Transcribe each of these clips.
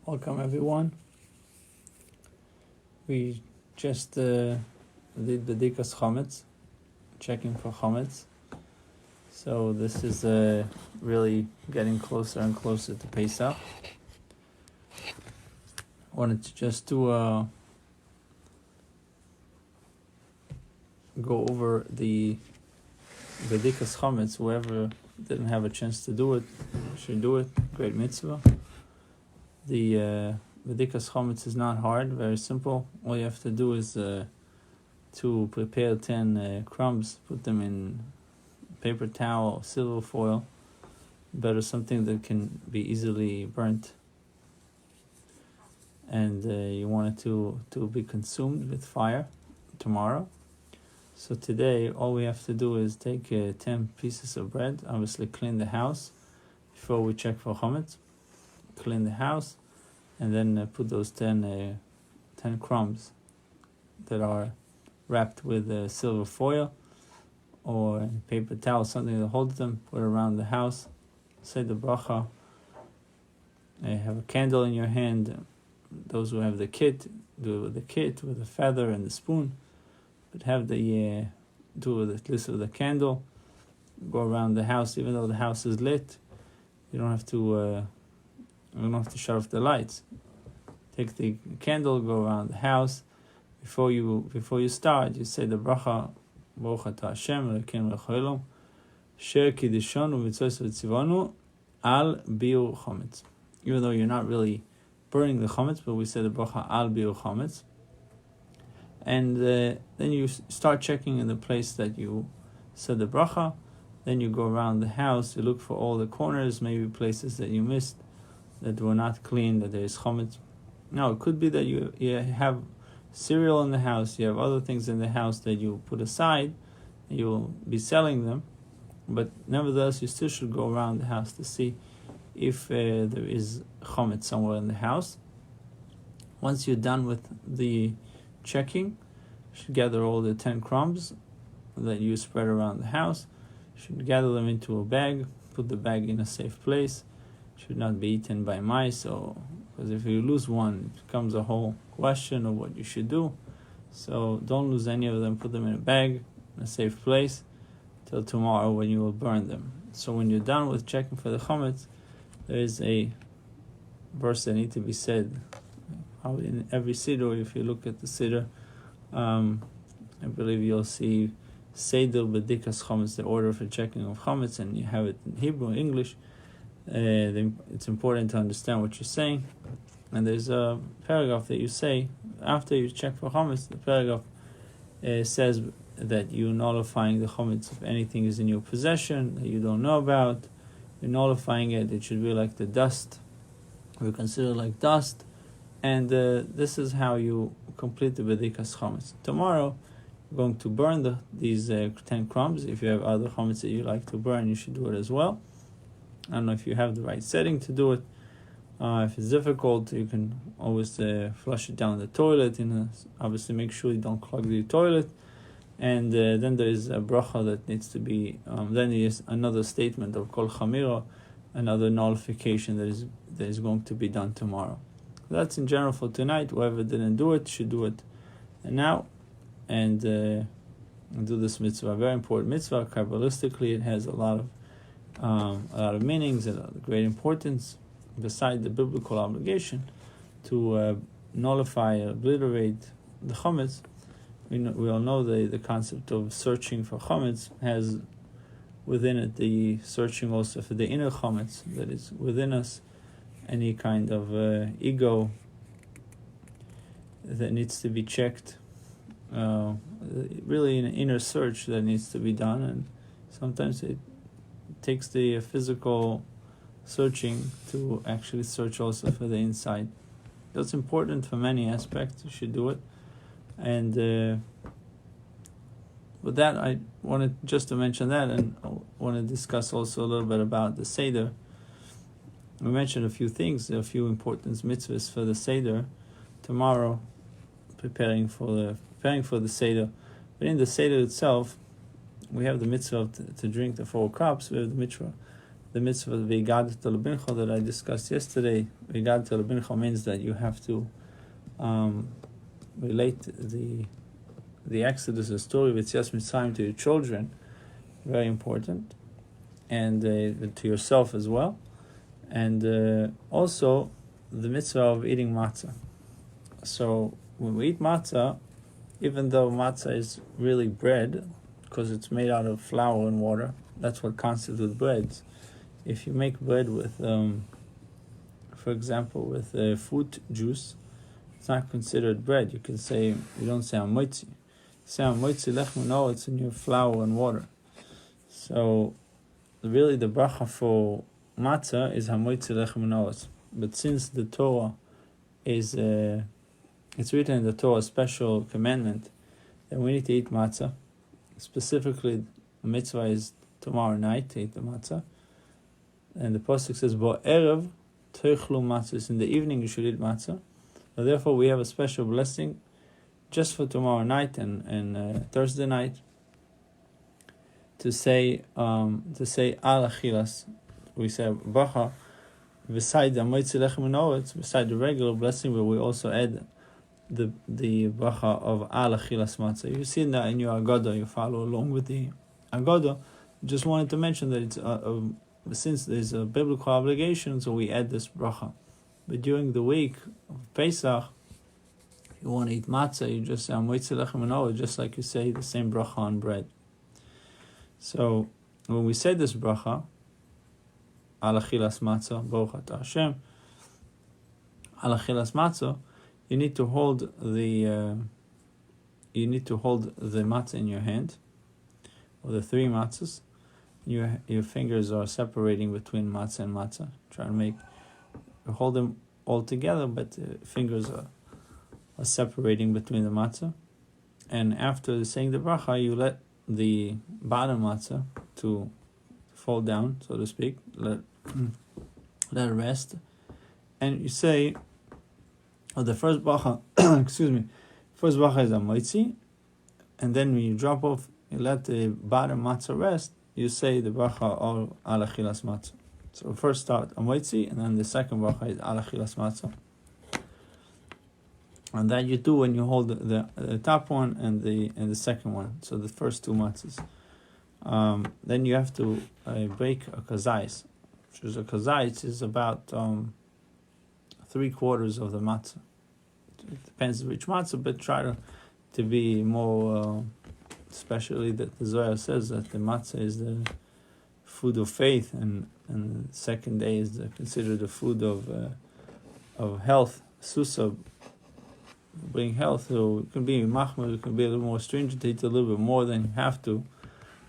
Welcome everyone. We just did Bedikas Chametz, checking for Chametz. So this is really getting closer and closer to Pesach. Wanted to just go over the Bedikas Chametz. Whoever didn't have a chance to do it should do it. Great mitzvah. The Bedikas Chametz is not hard, very simple. All you have to do is to prepare 10 crumbs, put them in paper towel, silver foil, better something that can be easily burnt. And you want it to be consumed with fire tomorrow. So today, all we have to do is take 10 pieces of bread, obviously clean the house before we check for chametz, clean the house, and then put those 10 crumbs that are wrapped with silver foil or paper towel, something that holds them, put it around the house, say the bracha, have a candle in your hand. Those who have the kit, do it with the kit, with the feather and the spoon. But have the do it at least with a candle. Go around the house, even though the house is lit. You don't have to shut off the lights. Take the candle, go around the house. Before you start, you say the bracha, Baruch atah Hashem, Elokeinu melech haolam, asher kiddushanu v'mitzvos v'tzivanu al biur chametz. Even though you're not really burning the chametz, but we say the bracha al biur chametz. And then you start checking in the place that you said the bracha. Then you go around the house, you look for all the corners, maybe places that you missed, that were not clean, that there is chametz. Now, it could be that you have cereal in the house, you have other things in the house that you put aside, you'll be selling them, but nevertheless, you still should go around the house to see if there is chametz somewhere in the house. Once you're done with the checking, you should gather all the 10 crumbs that you spread around the house. You should gather them into a bag, put the bag in a safe place. It should not be eaten by mice, because if you lose one, it becomes a whole question of what you should do. So don't lose any of them, put them in a bag, in a safe place, till tomorrow when you will burn them. So when you're done with checking for the chametz, there is a verse that needs to be said in every siddur. If you look at the siddur, I believe you'll see Seder Bedikas Chametz, the order for checking of chametz, and you have it in Hebrew, English. It's important to understand what you're saying. And there's a paragraph that you say after you check for chametz. The paragraph says that you're nullifying the chametz if anything is in your possession that you don't know about. You're nullifying it. It should be like the dust. We consider like dust. And this is how you complete the Bedikas Chametz. Tomorrow, you're going to burn these 10 crumbs. If you have other chametz that you like to burn, you should do it as well. I don't know if you have the right setting to do it. If it's difficult, you can always flush it down the toilet. Obviously, make sure you don't clog the toilet. And then there is a bracha that needs to be. Then there is another statement of kol chamira, another nullification that is going to be done tomorrow. That's in general for tonight. Whoever didn't do it should do it now, and do this mitzvah. A very important mitzvah. Kabbalistically, it has a lot of meanings and great importance. Beside the biblical obligation to nullify, obliterate the chametz, we all know the concept of searching for chametz has within it the searching also for the inner chametz that is within us. Any kind of ego that needs to be checked, really an inner search that needs to be done, and sometimes it takes the physical searching to actually search also for the inside. That's important for many aspects. You should do it. And with that, I wanted just to mention that, and I want to discuss also a little bit about the Seder. We mentioned a few things, a few important mitzvahs for the Seder tomorrow, preparing for the Seder. But in the Seder itself, we have the mitzvah to drink the 4 cups. We have the the mitzvah of V'yigadet L'bincha that I discussed yesterday. V'yigadet L'bincha means that you have to relate the Exodus, the story of Yetzias Mitzrayim, to your children. Very important, and to yourself as well, and also the mitzvah of eating matzah. So when we eat matzah, even though matzah is really bread, because it's made out of flour and water, that's what constitutes breads. If you make bread with, for example, with fruit juice, it's not considered bread. You can say, you don't say amoitzi. Say amoitzi lechmu, no, it's in your flour and water. So really the bracha for matzah is hamoitzi lechem noas. But since the Torah is, it's written in the Torah, a special commandment, that we need to eat matzah. Specifically, the mitzvah is tomorrow night to eat the matzah. And the pasuk says, Bo erev teichlu matzah. In the evening you should eat matzah. So therefore we have a special blessing just for tomorrow night and Thursday night, to say al achilas. We say bracha beside the moitzi lechem noetz, beside the regular blessing, but we also add the bracha of al achilas matzah. You see that in your Agada, you follow along with the Agada. Just wanted to mention that it's since there's a biblical obligation, so we add this bracha. But during the week of Pesach, if you want to eat matzah, you just say moitzi lechem noetz, just like you say the same bracha on bread. So when we say this bracha, al achilas matzah, Baruch atah Hashem, al achilas matzah, you need to hold the matzah in your hand, or the three matzahs. Your fingers are separating between matzah and matzah. Try to hold them all together, but the fingers are separating between the matzah. And after saying the bracha, you let the bottom matzah to fall down, so to speak, let it rest, and you say, the first bracha, first bracha is a moitzi, and then when you drop off, you let the bottom matzah rest, you say the bracha of al achilas matzah. So first start a moitzi, and then the second bracha is al achilas matzah. And that you do when you hold the top one and the second one, so the first two matzahs. Then you have to break a kazais, which is a kazais is about 3/4 of the matzah. It depends which matzah, but try to be more, especially that the Zohar says that the matzah is the food of faith, and the second day is considered the food of health, susa, bring health. So it can be machmir, it can be a little more stringent, eat a little bit more than you have to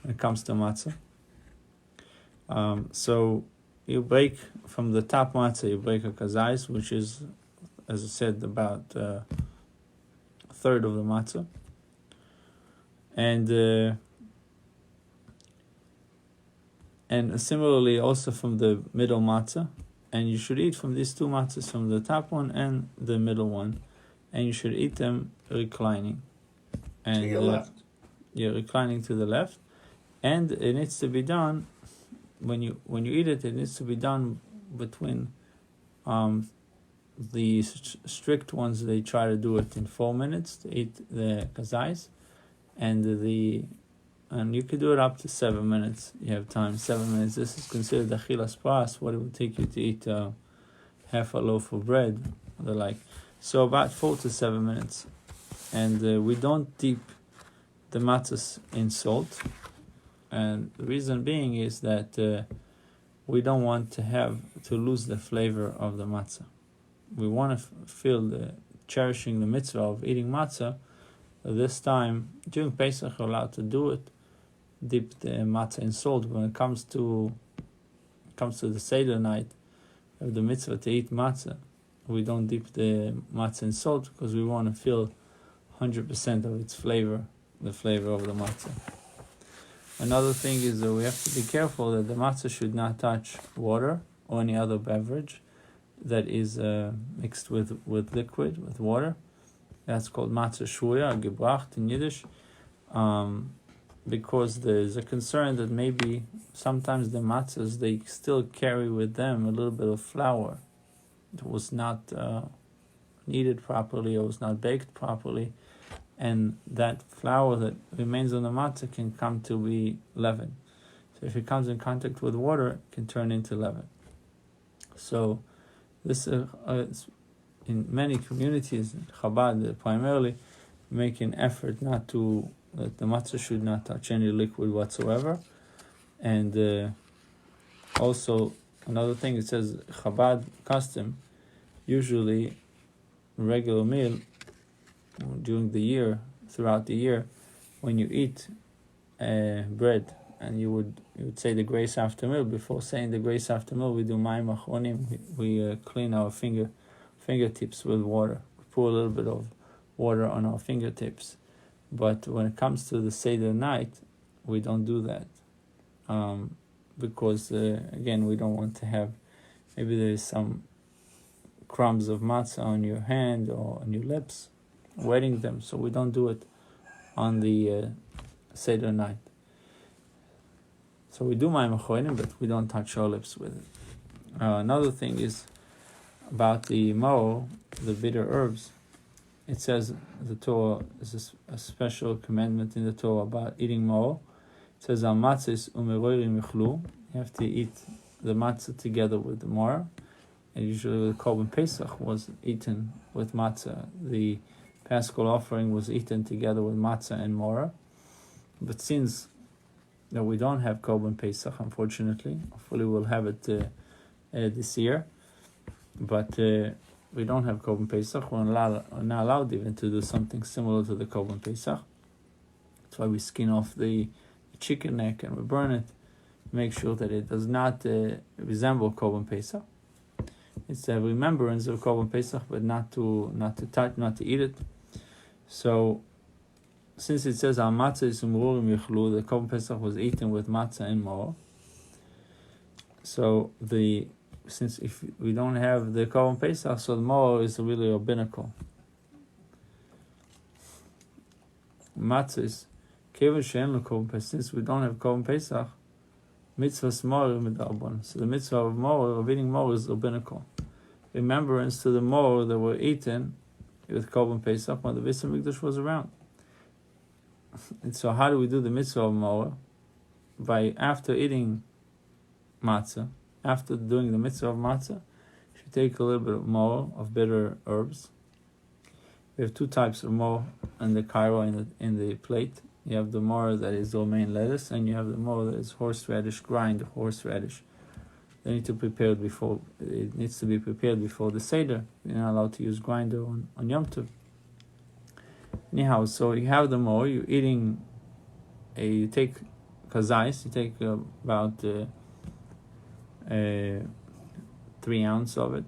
when it comes to matzah. So you break from the top matzah, you break a kazais, which is, as I said, about a third of the matzah. And similarly also from the middle matzah. And you should eat from these two matzahs, from the top one and the middle one. And you should eat them reclining. And to your left. Yeah, reclining to the left. And it needs to be done, when you eat it, it needs to be done between the strict ones. They try to do it in 4 minutes to eat the kazais, and you could do it up to 7 minutes. You have time, 7 minutes. This is considered achilas pras, what it would take you to eat half a loaf of bread, or the like. So about 4 to 7 minutes, and we don't dip the matzahs in salt. And the reason being is that we don't want to lose the flavor of the matzah. We want to feel cherishing the mitzvah of eating matzah. This time, during Pesach, you're allowed to do it, dip the matzah in salt. When it comes to the Seder night of the mitzvah to eat matzah, we don't dip the matzah in salt because we want to feel 100% of its flavor, the flavor of the matzah. Another thing is that we have to be careful that the matzah should not touch water or any other beverage that is mixed with liquid, with water. That's called matzah shvuya, gebracht in Yiddish. because there's a concern that maybe sometimes the matzahs, they still carry with them a little bit of flour that was not kneaded properly or was not baked properly, and that flour that remains on the matzah can come to be leaven. So if it comes in contact with water, it can turn into leaven. So this in many communities, Chabad primarily make an effort not to, that the matzah should not touch any liquid whatsoever. And also another thing, it says Chabad custom, usually regular meal during the year, throughout the year, when you eat bread, and you would say the grace after meal. Before saying the grace after meal, we do mayim achronim. We clean our fingertips with water. We pour a little bit of water on our fingertips. But when it comes to the Seder night, we don't do that, because again, we don't want to have, maybe there is some crumbs of matzah on your hand or on your lips, wetting them. So we don't do it on the Seder night. So we do mayim achronim, but we don't touch our lips with it. Another thing is about the mor, the bitter herbs. It says the Torah is a special commandment in the Torah about eating mor. It says al matzis umeroirim yichlu. You have to eat the matzah together with the mor. And usually the Korban Pesach was eaten with matzah. The Paschal offering was eaten together with matzah and mor. But since that we don't have Korban Pesach, unfortunately, hopefully we'll have it this year. But we don't have Korban Pesach. We're not allowed even to do something similar to the Korban Pesach. That's why we skin off the chicken neck and we burn it, make sure that it does not resemble Korban Pesach. It's a remembrance of Korban Pesach, but not to touch, not to eat it. So, since it says al matzah is umrurim yichlu, the Korban Pesach was eaten with matzah and mor. So since if we don't have the Korban Pesach, so the mor is really rabbinical. Matzah is kevan she'en lo Korban Pesach. Since we don't have Korban Pesach, mitzvahs mor midarban. So the mitzvah of mor, of eating mor, is rabbinical. Remembrance to the mor that were eaten with Korban Pesach when the Beis HaMikdash was around. And so how do we do the mitzvah of mor? By after eating matzah, after doing the mitzvah of matzah, you should take a little bit of mor, of bitter herbs. We have two types of mor in the kairo, in the plate. You have the mor that is romaine lettuce, and you have the mor that is horseradish, grind horseradish. They need to prepare it before. It needs to be prepared before the Seder. You're not allowed to use grinder on Yom Tov. Anyhow, so you have the mor. You're eating. You take kazais. You take about 3 ounces of it,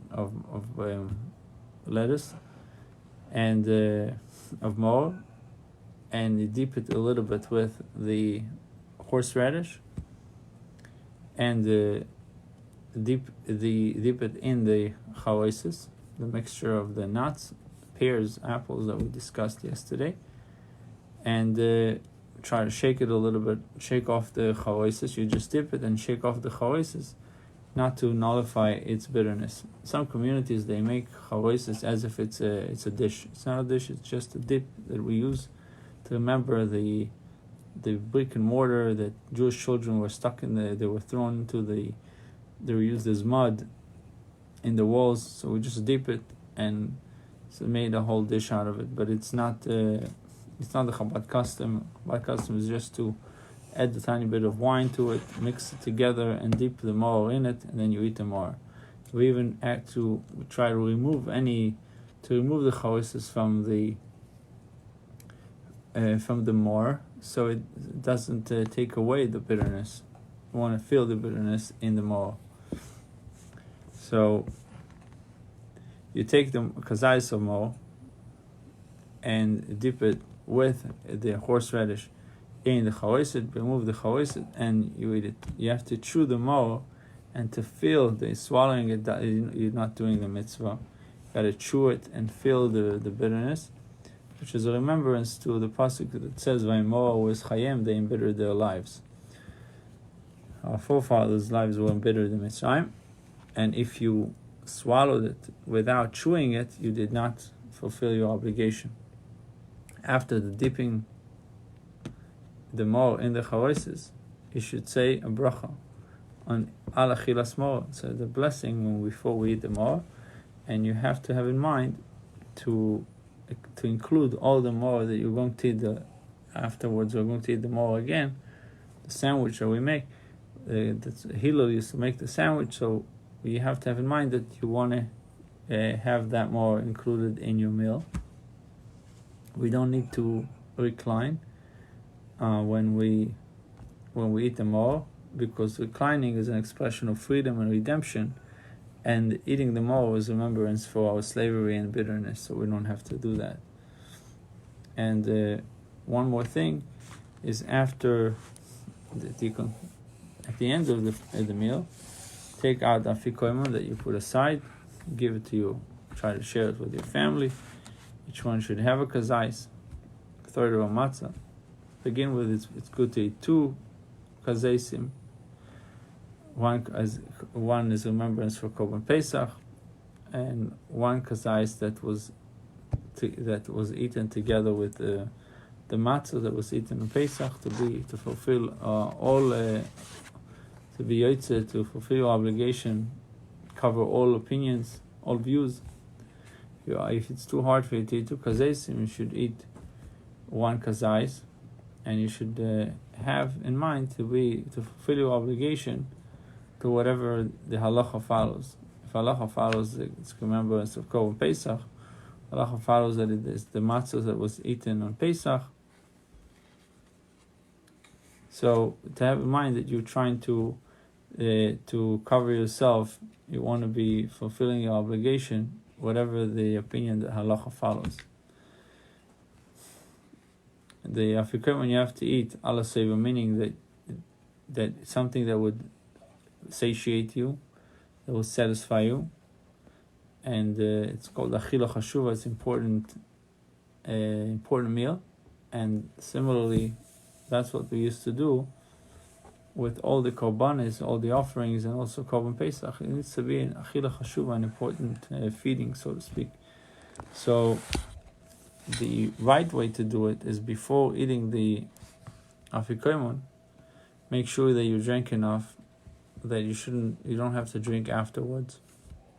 of lettuce, and of mor, and you dip it a little bit with the horseradish, and dip it in the charoises, the mixture of the nuts, pears, apples that we discussed yesterday, and try to shake it a little bit, shake off the charoises. You just dip it and shake off the charoises, not to nullify its bitterness. Some communities, they make charoises as if it's a dish. It's not a dish, it's just a dip that we use to remember the brick and mortar that Jewish children were stuck in. They were thrown into they were used as mud in the walls, so we just dip it and so made a whole dish out of it. But it's not the Chabad custom. Chabad custom is just to add a tiny bit of wine to it, mix it together, and dip the mor in it, and then you eat the mor. We even try to remove the charoises from the mor, so it doesn't take away the bitterness. You want to feel the bitterness in the mor. So you take the kazais of mor and dip it with the horseradish in the charoset, remove the charoset, and you eat it. You have to chew the mor, and to feel the swallowing it, you're not doing the mitzvah. You got to chew it and feel the bitterness. which is a remembrance to the pasuk that says, "Vayimor was chayim," they embittered their lives. Our forefathers' lives were embittered in Mitzrayim, and if you swallowed it without chewing it, you did not fulfill your obligation. After the dipping the mor in the charoises, you should say a bracha on al achilas mor, so the blessing before we eat the mor, and you have to have in mind to include all the mor that you're going to eat afterwards. We're going to eat the mor again, the sandwich that we make. Hillel used to make the sandwich, so you have to have in mind that you want to have that mor included in your meal. We don't need to recline when we eat the mor, because reclining is an expression of freedom and redemption, and eating the mor is remembrance for our slavery and bitterness, so we don't have to do that. And one more thing is, after at the end of the meal, take out the afikoimon that you put aside, give it to you, try to share it with your family. Each one should have a kazais, a third of a matzah. Begin with it's good to eat 2 kazaisim. One is remembrance for Korban Pesach, and 1 kazais that was eaten together with the matzah that was eaten in Pesach, to fulfill to be yotze, to fulfill your obligation, cover all opinions, all views. If it's too hard for you to eat 2 kazaisim, you should eat 1 kazais, and you should have in mind to fulfill your obligation to whatever the halacha follows. If halacha follows, it's remembrance of Korban Pesach. Halacha follows that it is the matzah that was eaten on Pesach. So to have in mind that you're trying to cover yourself, you want to be fulfilling your obligation, whatever the opinion that halacha follows. The afikomen you have to eat ala seva, meaning that something that would satiate you, that will satisfy you, and it's called achila chashuva. It's important meal, and similarly, that's what we used to do with all the korbanos, all the offerings, and also Korban Pesach. It needs to be an achila chashuva, an important feeding, so to speak. So the right way to do it is, before eating the afikomen, make sure that you drink enough that you don't have to drink afterwards.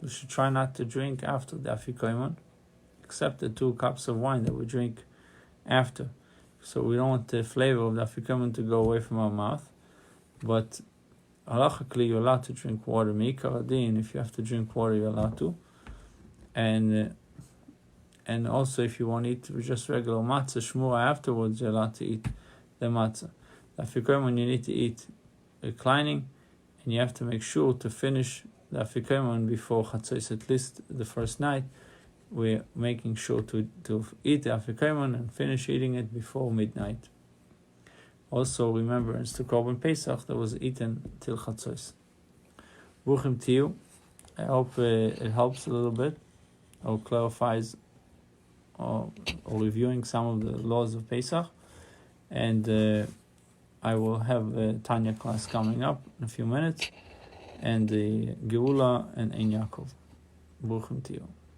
You should try not to drink after the afikomen, except the 2 cups of wine that we drink after. So we don't want the flavor of the afikomen to go away from our mouth. But halachically, you're allowed to drink water. Meikar adin, if you have to drink water, you're allowed to. And also, if you want to eat just regular matzah shmura afterwards, you're allowed to eat the matzah. The afikomen you need to eat reclining, and you have to make sure to finish the afikomen before chatzos, at least the first night. We're making sure to eat the afikomen and finish eating it before midnight. Also, remembrance to Korban Pesach that was eaten till chatzos. Bruchim Tiyu. I hope it helps a little bit, or clarifies, or reviewing some of the laws of Pesach. And I will have a Tanya class coming up in a few minutes, and the Geula and Ein Yaakov. Bruchim Tiyu.